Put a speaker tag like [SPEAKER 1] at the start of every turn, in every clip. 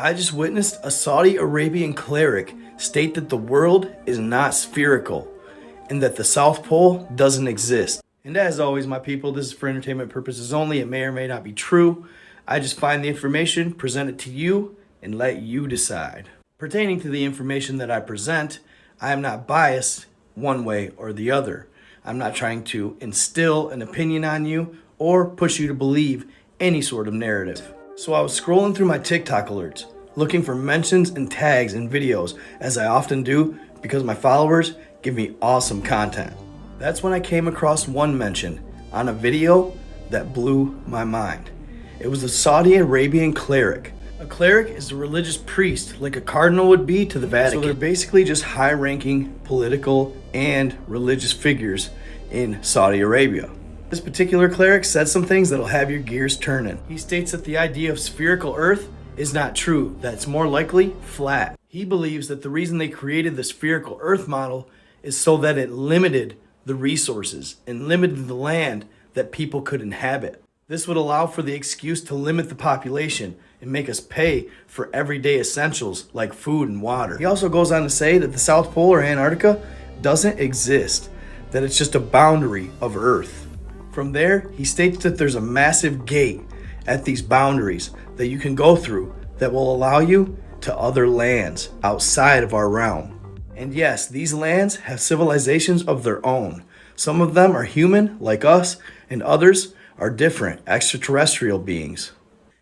[SPEAKER 1] I just witnessed a Saudi Arabian cleric state that the world is not spherical and that the South Pole doesn't exist. And as always, my people, this is for entertainment purposes only. It may or may not be true. I just find the information, present it to you, and let you decide. Pertaining to the information that I present, I am not biased one way or the other. I'm not trying to instill an opinion on you or push you to believe any sort of narrative. So I was scrolling through my TikTok alerts, looking for mentions and tags in videos, as I often do because my followers give me awesome content. That's when I came across one mention on a video that blew my mind. It was the Saudi Arabian cleric. A cleric is a religious priest, like a cardinal would be to the Vatican. So they're basically just high-ranking political and religious figures in Saudi Arabia. This particular cleric said some things that'll have your gears turning. He states that the idea of spherical Earth is not true, that it's more likely flat. He believes that the reason they created the spherical Earth model is so that it limited the resources and limited the land that people could inhabit. This would allow for the excuse to limit the population and make us pay for everyday essentials like food and water. He also goes on to say that the South Pole or Antarctica doesn't exist, that it's just a boundary of Earth. From there, he states that there's a massive gate at these boundaries that you can go through that will allow you to other lands outside of our realm. And yes, these lands have civilizations of their own. Some of them are human, like us, and others are different, extraterrestrial beings.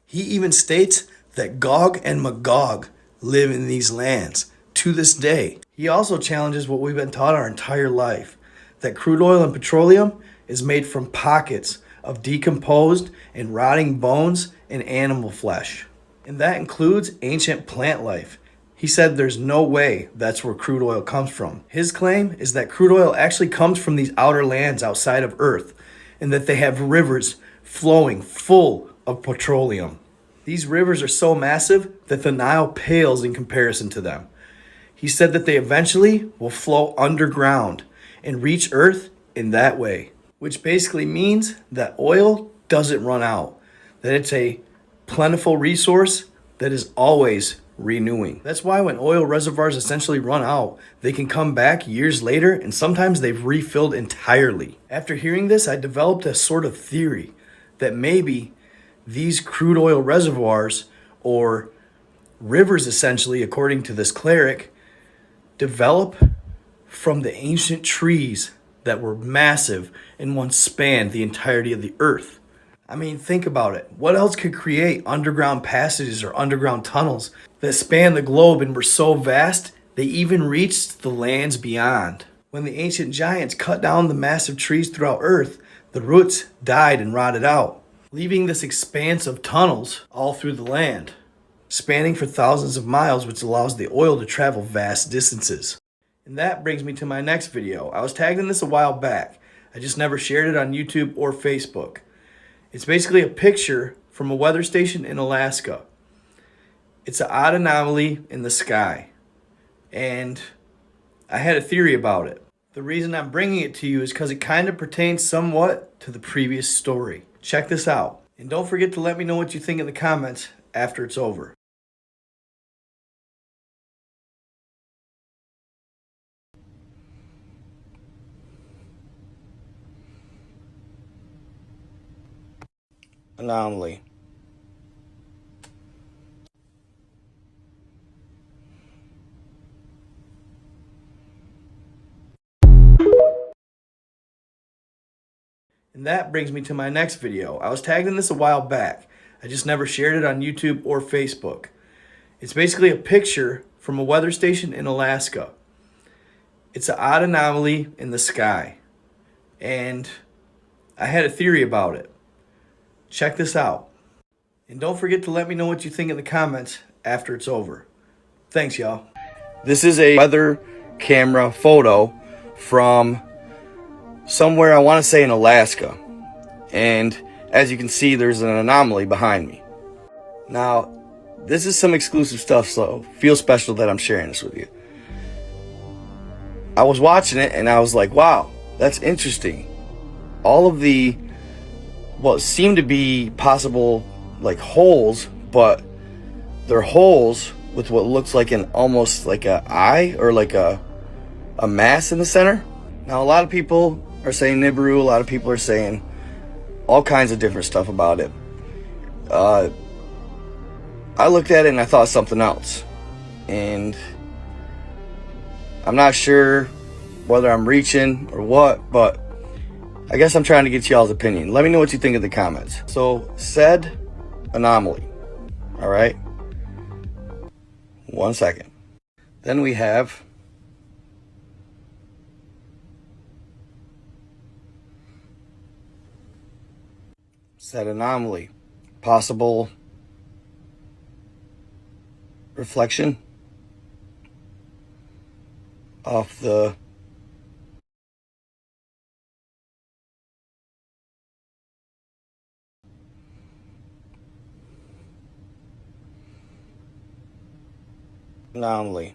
[SPEAKER 1] He even states that Gog and Magog live in these lands to this day. He also challenges what we've been taught our entire life, that crude oil and petroleum is made from pockets of decomposed and rotting bones and animal flesh. And that includes ancient plant life. He said there's no way that's where crude oil comes from. His claim is that crude oil actually comes from these outer lands outside of Earth, and that they have rivers flowing full of petroleum. These rivers are so massive that the Nile pales in comparison to them. He said that they eventually will flow underground and reach Earth in that way, which basically means that oil doesn't run out, that it's a plentiful resource that is always renewing. That's why when oil reservoirs essentially run out, they can come back years later, and sometimes they've refilled entirely. After hearing this, I developed a sort of theory that maybe these crude oil reservoirs, or rivers essentially, according to this cleric, develop from the ancient trees that were massive and once spanned the entirety of the earth. I mean, think about it. What else could create underground passages or underground tunnels that span the globe and were so vast they even reached the lands beyond? When the ancient giants cut down the massive trees throughout Earth, the roots died and rotted out, leaving this expanse of tunnels all through the land, spanning for thousands of miles, which allows the oil to travel vast distances. And that brings me to my next video. I was tagged in this a while back. I just never shared it on YouTube or Facebook. It's basically a picture from a weather station in Alaska. It's an odd anomaly in the sky. And I had a theory about it. The reason I'm bringing it to you is because it kind of pertains somewhat to the previous story. Check this out. And don't forget to let me know what you think in the comments after it's over. Anomaly. And that brings me to my next video. I was tagged in this a while back. I just never shared it on YouTube or Facebook. It's basically a picture from a weather station in Alaska. It's an odd anomaly in the sky. And I had a theory about it. Check this out. And don't forget to let me know what you think in the comments after it's over. Thanks, y'all. This is a weather camera photo from somewhere, I want to say in Alaska. And as you can see, there's an anomaly behind me. Now, this is some exclusive stuff, so feel special that I'm sharing this with you. I was watching it and I was like, wow, that's interesting. All of the what seemed to be possible like holes, but they're holes with what looks like an almost like a eye or like a mass in the center. Now, a lot of people are saying Nibiru. A lot of people are saying all kinds of different stuff about it. I looked at it and I thought something else. And I'm not sure whether I'm reaching or what, but I guess I'm trying to get y'all's opinion. Let me know what you think in the comments. So, said anomaly. All right. 1 second. Then we have said anomaly. Possible reflection off the anomaly.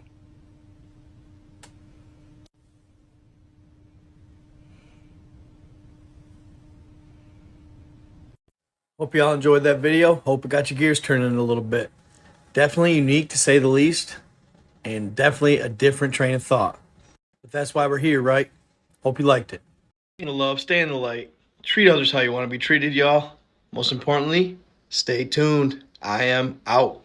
[SPEAKER 1] Hope y'all enjoyed that video. Hope it got your gears turning a little bit. Definitely unique to say the least, and definitely a different train of thought. But that's why we're here, right? Hope you liked it. In the love, stay in the light. Treat others how you want to be treated, y'all. Most importantly, stay tuned. I am out.